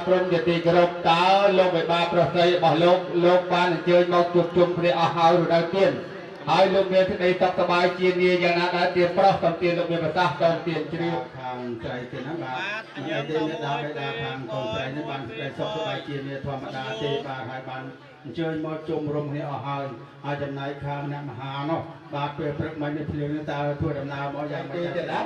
S3: ព្រំជាទីគោរពតើលោកវិបាលប្រសិទ្ធរបស់លោកបានអញ្ជើញមកជួបជុំគ្នាអស់ហើយរដូវទៀនហើយលោកមានសេចក្តីសុខសប្បាយជានាយ៉ាងណាដែរទៀនប្រុសសំទៀនលោកមានប្រសាសន៍តទៀនជ្រាបខាងស្រីទៀតហ្នឹងបាទនិយាយទេមេដាបេដាខាងកូនស្រីនេះបានសេចក្តីសុខសប្បាយជានាធម្មតាទេបាទហើយបានអញ្ជើញមកជុំរំគ្នាអស់ហើយហើយចំណែកខាងអ្នកមហានោះបាទពេលព្រឹកមិញនេះភ្លៀងនេះតើធ្វើដំណើរមកយ៉ាងម៉េចទៀតណា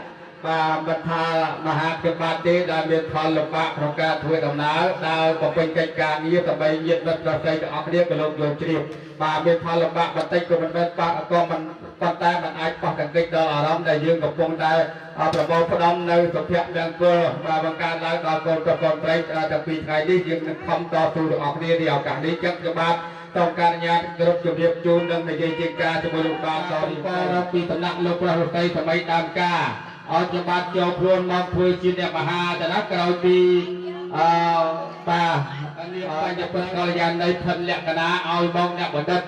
S3: បាទមិនថាមហាភិបាលទេដែលមានផលលំបាកក្នុងការធ្វើដំណើរដើរបំពេញកិច្ចការងារដើម្បីញាតិមិត្តប្រស័យទាំងអស់គ្នាក៏លោកយកជ្រាបបាទមានផលលំបាកបន្តិចក៏មិនមែនបាក់ក៏មិនប៉ុន្តែมันអាចប៉ះកង្កេចដល់អារម្មណ៍ដែលយើងកំពុងតែប្រមូលផ្ដុំនៅសុភមង្គលបាទបង្កើតឡើងដល់កូនប្រុសកូនស្រីតាំងពីថ្ងៃនេះយើងនឹងខំតស៊ូទាំងអស់គ្នាในឱកាសនេះចឹងខ្ញុំបាទต้องการអនុញ្ញាតគ្រប់ជម្រាបជូននិងនិយាយជាការជាមួយលោកបាទតពីសំណាក់លោកប្រសិទ្ធសម័យដើមការអរខ្ញុំបាទចូលខ្លួនមកធ្វើជាអ្នកមហាតាណាក្រោយពីបាទនេះបញ្ញត្តិកល្យាណីផិនលក្ខណៈឲ្យបងអ្នកបណ្ឌិត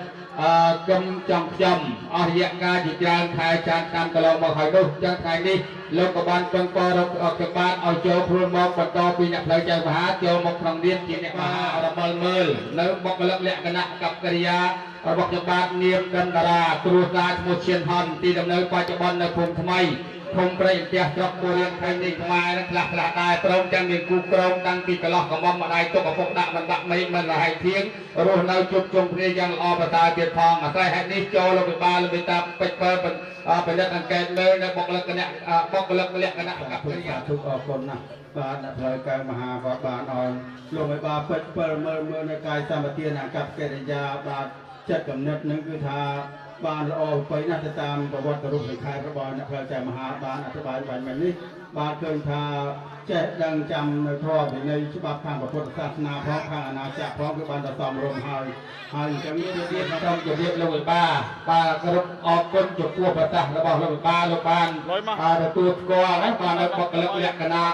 S3: กำจองจำอริยการจิตรานทายจานตามกลองมาหอยดุจังไทยนี้โลกบาลเปิงปอรออกจากบ้านเอาโจพรุนมองบรรทอปีนักเพลใจมหาโจมกครองเรียนจีนมหาอรมลเมิลเนื้อบอกเลิกเละคณะกับกิริยาระบบจากบ้านเนียมกันดาราครูศาสตร์มุเชียนฮอนตีดำเนินปัจจุบันในภูมิทำไมคงประเดี๋ยวจับตัวเรียนไทยในทำไมนักหลักตายตรงจังมีกูกรงตั้งปีกระลอกกับมอมมาได้ตัวกับพวกดักมันดักไม่มันละให้เที่ยงรู้ในจุดจงเพลียยังอปตาเตียทองใส่ให้นิโจลงไปบ้านลงไปตามไปเปิดเป็นเรื่องอันแก่เมื่อในบอกเลิกกันเนี่ยบอกเลิกกันเนี่ยกันนะกับกิริยาทุกอคนนะบ้านนักเลยกายมหาบ้านอ่อนลงไปบ้านเปิดเมื่อในกายสามัตินากับกิริยาบ้านจัดกำเนิดนึงคือทาบ้านเราไปน่าจะตามประวัติรูปในคายพระบาลนักพระเจ้ามหาบ้านอธิบายแบบนี้บ้านเกินทาแจ้ดังจำในท่อในฉบับทางพระพุทธศาสนาพร้อมทางอาณาจักรพร้อมกับบ้านตะซอมรวมหายจะมีเรียกมาต้องจะเรียกลงไปบ้ากระดออกก้นจุดขั้วประจักษ์ระบอกลงไปลงบ้านตัวกอและบ้านในปกเล็กเล็กคณะ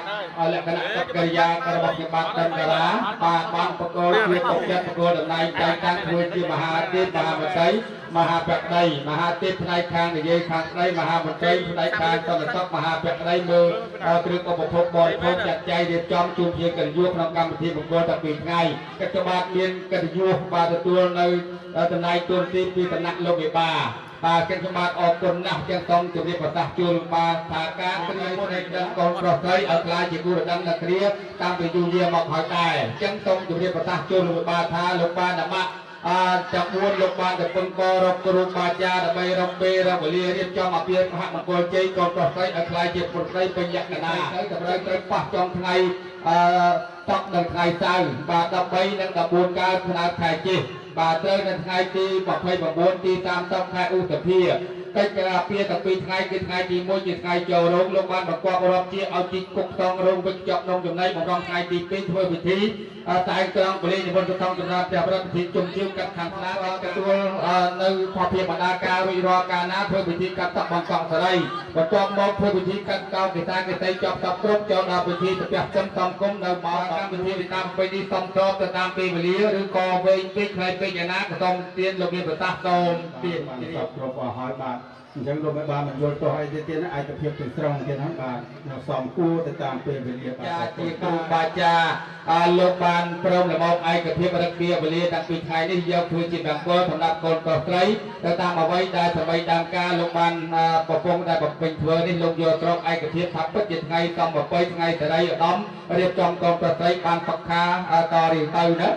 S3: กับกิริยากระบอกบ้านดันกระบ้านประกอบเรียกตกแยกประกอบในใจตั้งคุยที่มหาเทพมหาบัณฑิตมหาแปกใดมหาเทพในคางในเยี่ยคางในมหาบัณฑิตในคางตอนนั้นมหาแปกใดมือเครื่องอุปโภคบริโภคจัดใจเดือดจอมจูนเพียงกันยุคนำกรรมทีบุคคลตะปีไงกัจจบันเมียนกันยุคบาตตัวในตนายตัวที่ปีตนักโลกบาเกันสมาออกคนนักจังต้องจุดนี้ประทับจูนบาทาการเรียนในดังกองปลอดภัยเอากลายจิตกุศลดังนักเรียนตามไปยูเยียมอกหอยตายจังต้องจุดนี้ประทับจูนบาทาลงบาดมะจับวนลงบาจะเป็นกอรบกรุบาจาดใบรบเบรบเลียเรียบจอมอภิมหามงคลใจกองปลอดภัยเอากลายจิตปลอดภัยเป็นยักษ์นาใช้กับไรเกิดปักจองไทยตักดังไทยใจบาดับใบนังดับบุญการขนาดไทยจีบาเจอในไทยตีบอกให้บอกบุญตีตามต้องไทยอุตเพียก็จะเพียกับปีไทยกินไทยตีมวยจีไทยโจลงลงบ้านบอกว่าเราเชี่ยเอาจีกุกตองลงไปจับนงจมในบอกรองไทยตีเป็นถ้วยพิธีตายกลางบริเวณบนกระทงจำนวนแต่ประพิธีจุ่มจิ้มกับขันธนากับตัวในพอเพียบรรดาการวิรอการน้ำถ้วยพิธีกับตับบางกองสไลด์บอกจอมมองถ้วยพิธีกับเก้ากิตากิตาจับตับกรุ๊ปจอดาวพิธีจะเปียกจำตำกุ้งในหมอตามพิธีตามไปดีตำจอบจะตามปีเลี้ยหรือกอเวงปีใครปีอย่างนั้นก็ต้องเตียนลงเรียนประทับตมเปลี่ยนที่นี่ครบหอยบาทยังลงไปบ้านมันโยนตัวให้เตียนนั้นอาจจะเพียบถึงตรงเตียนทั้งบาทเราซ้อมกู้แต่ตามปีเลี้ยบาทที่ครูบาจาโลกบาลพร้อมและมองไอกับเพียบรักเบียบเลี้ยดังปีไทยนี่ยาวคือจิตแบบก็สำหรับคนต่อไกลแต่ตามเอาไว้ได้สบายตามการโลกบาลปกป้องได้ปกเป็นเพื่อนี่ลงโยตรองไอกับเพียบทับปัจจิตไงต้องบอกไปไงแต่ได้ด้อมเรียบจอมกองต่อไกลบางฝักคาต่อเรียงเต้านะ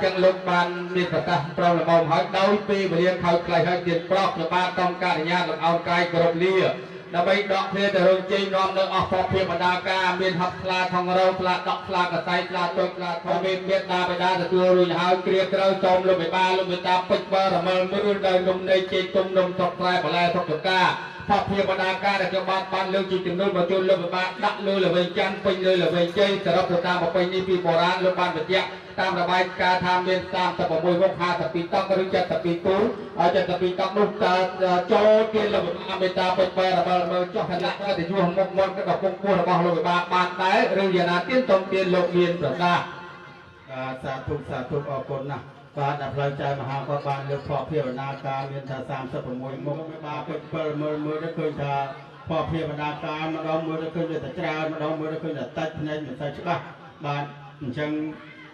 S3: จังลูกบานมีประกาศพร้อมระบบหอยดาวปีเรียนเขาไกลให้เตียนปลอกจะบ้านต้องการญาติเอาไกลกรบเลี้ยดับไปดอกเพลแต่เรื่องจริงน้อมเนื้อออกพอเพียบรรดาการเมียนหักพลาทองเราพลาดอกพลากระไซพลาตัวพลาทองเมียนตาไปได้แต่ตัวรุ่ยหายเกลียดเราจมลงไปบ้านลงไปตาปิดบ้าระเมินมือเดินลงในเจนจมลงตกปลายปลายตกตะก้าพอเพียบรรดาการแต่จะบ้านเรื่องจริงจึงนู้นมาจนลงไปบ้านดักเลยเลยเวงจันเป็นเลยเลยเวงเจยสำหรับตัวตามมาเป็นนี่ปีโบราณลงบ้านแบบเนี้ยตามระบายการทำเรียนตามตะบมวยพกพาตะปีต้องกระดึงจัดตะปีตูจัดตะปีต้องนุ่งตาโจเกี่ยนระบบอเมริกาเป็นไประเบิดเมืองเจ้าคณะก็จะยุ่งมกมนก็กับพวกพวกระบอบลงไปบ้านได้เรื่องยานาเตี้ยนตรงเตี้ยนโลกเรียนประดาสาธุออกคนนะการดับไฟใจมหาบาลเลือกพ่อเพียรนาการเรียนทาสามสะพมวยมกไม่มาเป็นเปิดมือได้เคยทาพ่อเพียรนาการมาดองมือได้เคยจะตรามาดองมือได้เคยจะตัดในเหมือนใส่ชุดบ้านจัง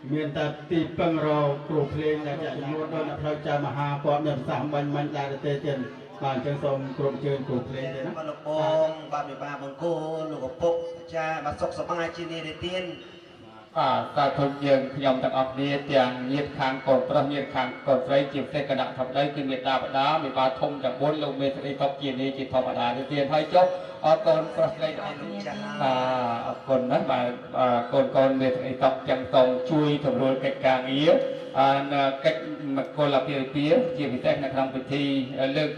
S3: เมียนแต่ตีปังเราครูเพลงอยากจะจำนวนด้วยนะพระเจ้ามหาปอดเนี่ย3 วันมันได้เตเจนบ้านจังทรงกรมเชิญครูเพลงเลยนะ
S6: บ้านลูกโป่งบ้านมีบ้านบังโกลูกปุ๊กจ้ามาสกสบายจีนี่ได้เตียน
S4: ตาทนยังขยมตักออกนี้เตียงเยียดคางกดประเมียดคางกดไรจิบเส้นกระดาษทำได้คือเมียดาบดามีปลาทมจากบนลงเมตรีตบเกียนี้จิตธรรมดาได้เตียนให้จบตอนประเดี๋ยวคนนั้นมาคนเมตรีตบจังตรงช่วยสำรวจกิจการเอี้ยกิจคนละเปียจีบเส้นในครั้งพิธีเลือก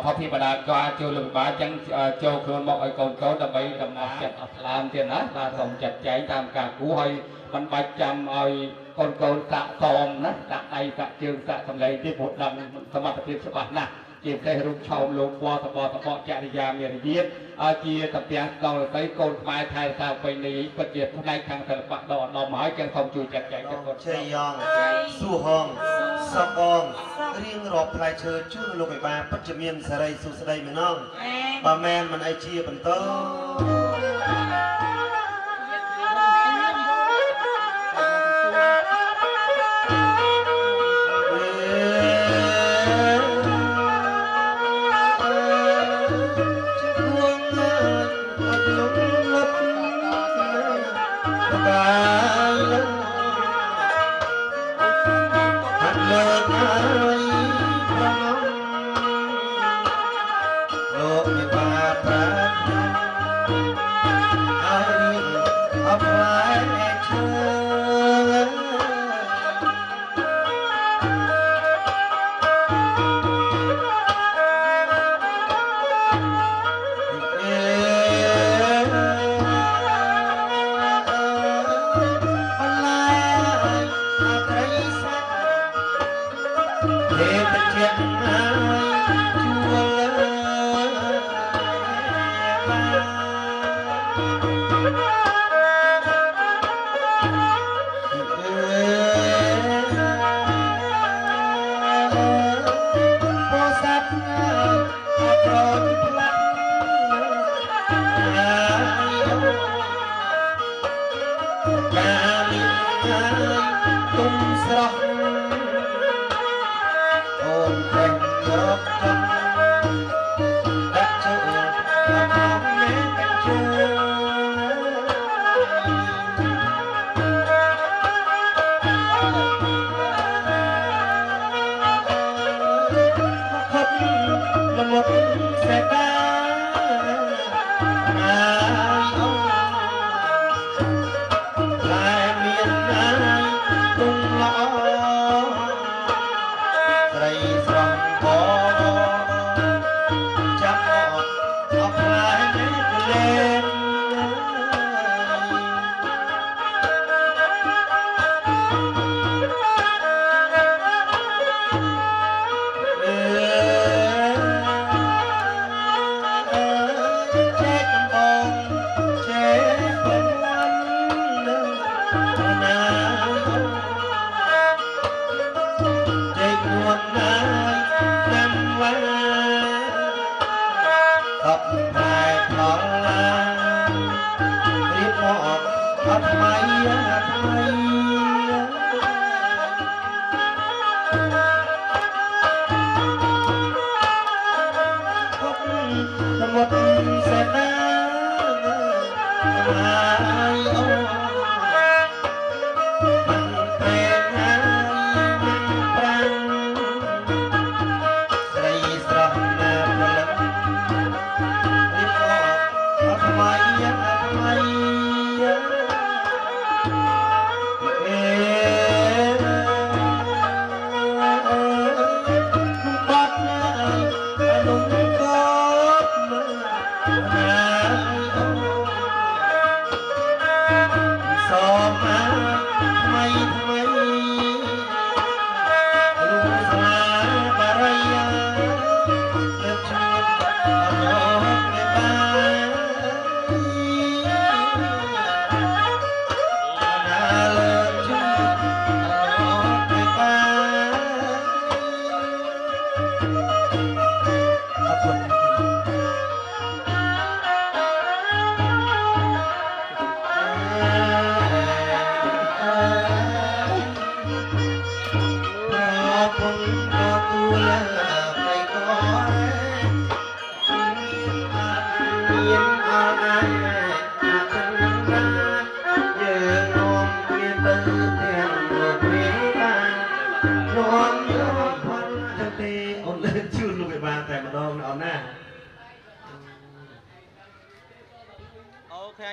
S4: พอพี่บรรดาก็โจลงบ้าจังโจโคลนบอกไอ้คนเขาดับไปดำน้ำจัดลามเตียนนะมาส่งจัดใจตามการกู้ให้มันไปจำไอ้คนสะสมนะสะไอสะเจิงสะทำไรที่ผลดำสมัติเพียบสบัดนะ ជាផ្ទៃរូបឆោមលោកពណ៌តបចរិយាមានវិទ្យាជាតំពាំងដល់ទៅកូនខ្មែរថៃថាពេញនេះពិតជាផ្នែកខាងសិល្បៈដ៏ឧត្តមហើយទាំងសូមជួយចាត់ចែងទៅគាត់
S6: ជ័យយ៉ងស៊ូហងសកងរៀងរាប់ផ្លែឈើជូនលោកវិបាពិតជាមានសេរីសុខស្ដីមែនងបើមែនមិនអីជាបន្ត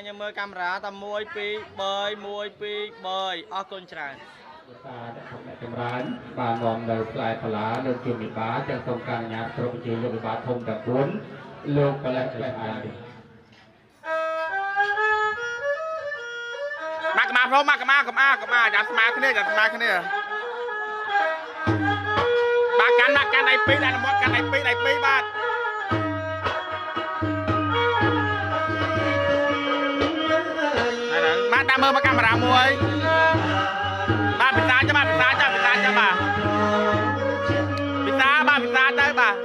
S5: ខ្ញុំមើលកាមេរ៉ាតែ1 2 3 1 2 3អរគុណច្រើន
S4: អ្នកចម្រើនបាននាំនៅផ្លែផ្លាលោកជួនវិបាទាំងសូមការអនុញ្ញាតគ្រប់ជាលោកវិបាធំទាំង4លោកកលៈផ្លែអាយ
S5: មកកម្មាព្រមមកកម្មាចាំស្មាគ្នាបាកាន់ ណាស់កាន់ដៃពីរដាក់មាត់កាន់ដៃពីរបាទបាទដាក់មើលមកកាមេរ៉ាមួយបាទពិសាចាំបាទពិសាចាំបាទពិសាទៅបាទ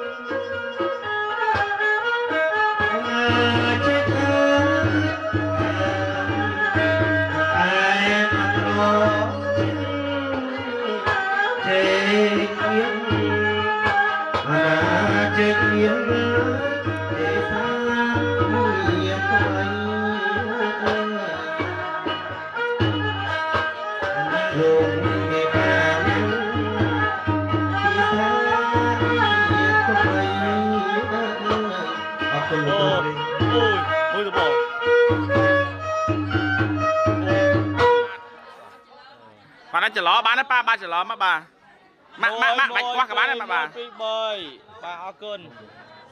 S5: បាទច្រឡបានទេប៉ាបាទច្រឡមកបាទម៉ាក់បាច់ខ្វះក៏បានដែរបាទ2 3បាទអរគុណ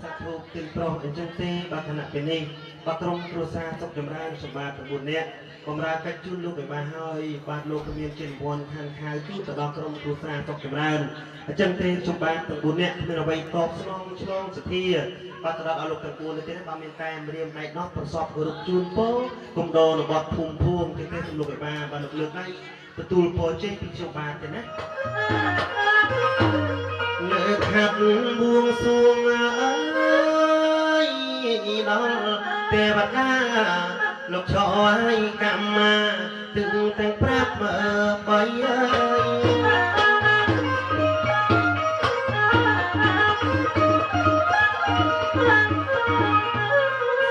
S6: សាធុទីប្រុសអញ្ចឹងទេបាទគណៈពេលនេះបាទក្រុមគ្រួសារសុខចម្រើនសម្បត្តិ9នាក់បម្រើកិច្ចជូនលោកឲ្យបានហើយបាទលោកក៏មានជារង្វាន់ខាងខៅជូនទៅដល់ក្រុមគ្រួសារសុខចម្រើនអញ្ចឹងទេសម្បត្តិ9នាក់គ្មានអ្វីតបស្នងឆ្លងសធាបាទទៅដល់លោកទាំង4នេះទេបាទមានតែរៀមដៃដោះប្រសពគោរពជូនពរគុំដោរបស់ភូមិភួងទេទៅលោកឲ្យបានបាទលោកលើកដៃទទួលពរជ័យពីខ្ញុំបាទទេណាលើកហាត់បួងសួងអើយដល់ទេវតាលោកឆោយកម្មមាទឹងទាំងប្រាប់បីអើយ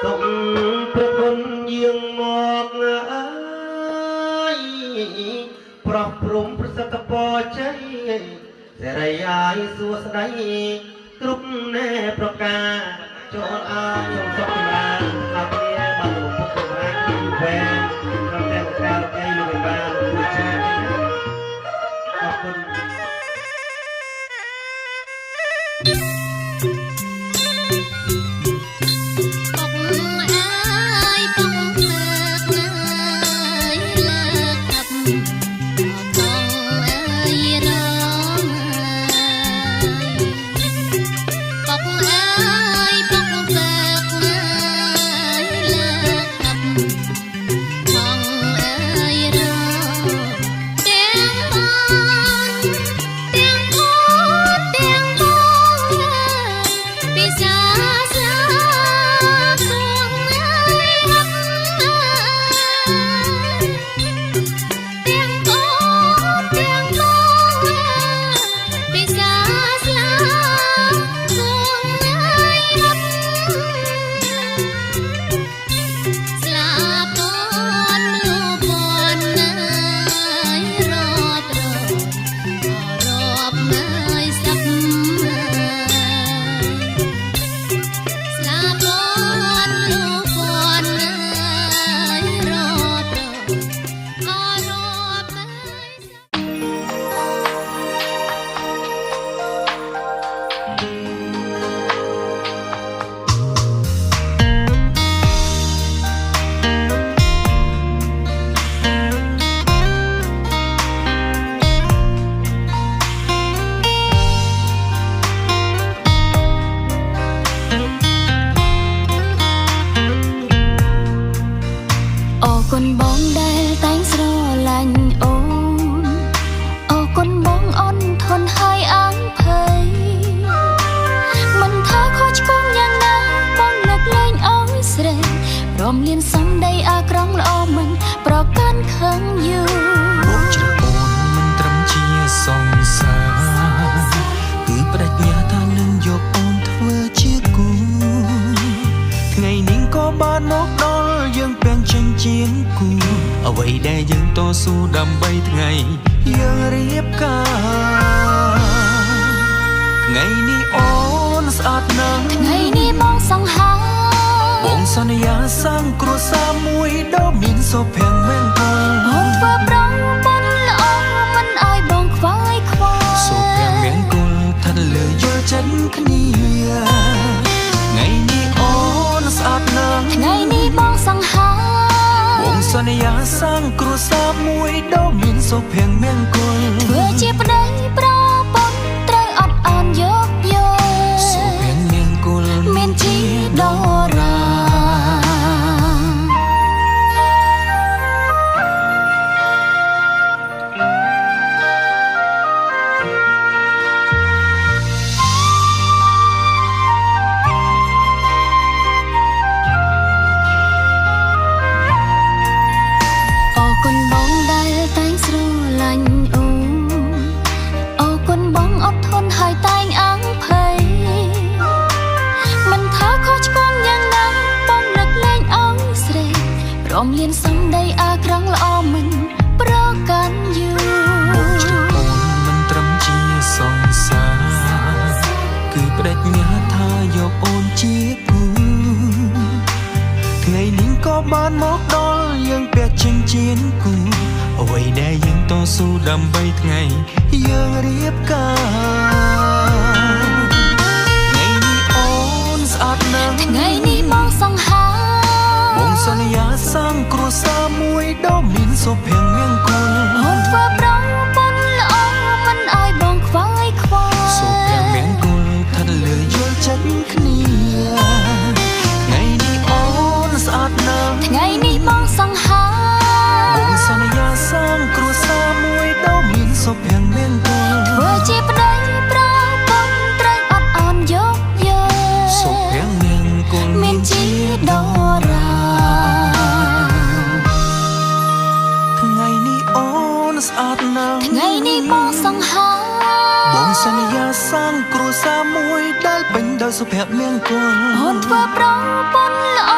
S6: សូមព្រះគុណយាងមកអើយប្រោះព្រំប្រសិទ្ធពរជ័យសេរីអាយសួស្ដីគ្រប់ណែប្រការចូលអើចូលសុខចម្រើនអរគ្នាបាទលោកពុកសម្រាប់ទីវែងក្នុងតែឱកាសលោកឯងលោកបានជួយចាស់អរគុណអ្វីដែលយើងតស៊ូដើម្បីថ្ងៃយើងរៀបការថ្ងៃនេះអូនស្អាតណាស់ថ្ងៃនេះបងសង្ហាបងសន្យាសាងគ្រួសារមួយដ៏មានសុភមង្គលបងធ្វើប្រងបុណ្យល្អមិនឲ្យបងខ្វាយខ្វល់សុភមង្គលថាលើយល់ចិត្តគ្នាថ្ងៃនេះអូនស្អាតណាស់ថ្ងៃនេះបងសង្ហាបងសន្យាសាងគ្រួសារមួយដ៏មានសុភមង្គលធ្វើជាប្តីប្រពន្ធត្រូវអត់ឱនយក
S1: មលៀនសំដីអាក្រង់ល្អមិនប្រកាន់យូរ
S6: ជូនអូនមិនត្រឹមជាសង្សារគឺបដិញ្ញាថាយកអូនជាគូថ្ងៃនេះក៏បានមកដល់យើងពាក់ចិញ្ចៀនគូអ្វីដែលយើងតស៊ូដើម្បីថ្ងៃយើងរៀបការថ្ងៃនេះអូនស្អាតណាស់
S1: ថ្ងៃនេះបងសង្ហា
S6: បងសន្យាសាងគ្រួសារមួយដ៏មានសុភមង្គល
S1: អូនធ្វើប្រងបុណ្យល្អមិនឲ្យបងខ្វាយខ្វល់
S6: សុភមង្គលស្ថិតលើយល់ចិត្តគ្នាថ្ងៃនេះអូនស្អាតណាស់
S1: ថ្ងៃនេះបងសង្ហា
S6: បងសន្យាសាងគ្រួសារមួយដ៏មានសុភមង្គល
S1: ធ្វើជាប្តីប្រពន្ធត្រូវអត់អន់យកយក
S6: សុភមង្គល
S1: មានជាដរា
S6: ថ្ងៃនេះអូនស្អាតណាស់
S1: ថ្ងៃនេះបងសង្ហា
S6: បងសន្យាសាងគ្រួសារមួយដែលពេញដោយសុភមង្គល
S1: អូនធ្វើប្រងបុណ្យល្អ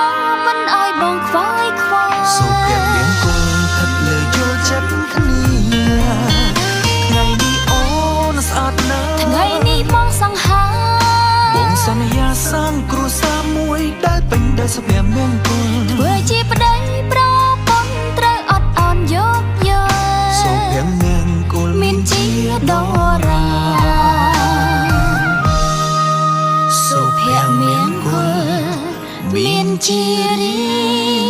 S1: មិនឲ្យបងខ្វាយខ្វល់
S6: សុភមង្គលស្ថិតលើយល់ចិត្តគ្នាថ្ងៃនេះអូនស្អាតណាស់
S1: ថ្ងៃនេះបងសង្ហា
S6: បងសន្យាសាងគ្រួសារមួយដែលពេញដោយសុភមង្គល
S1: ធ្វើជាប្តីប្រពន្ធត្រូវអត់អន់យកយក
S6: សុភមង្គល
S1: មានជាដរា សុភមង្គលមានជារី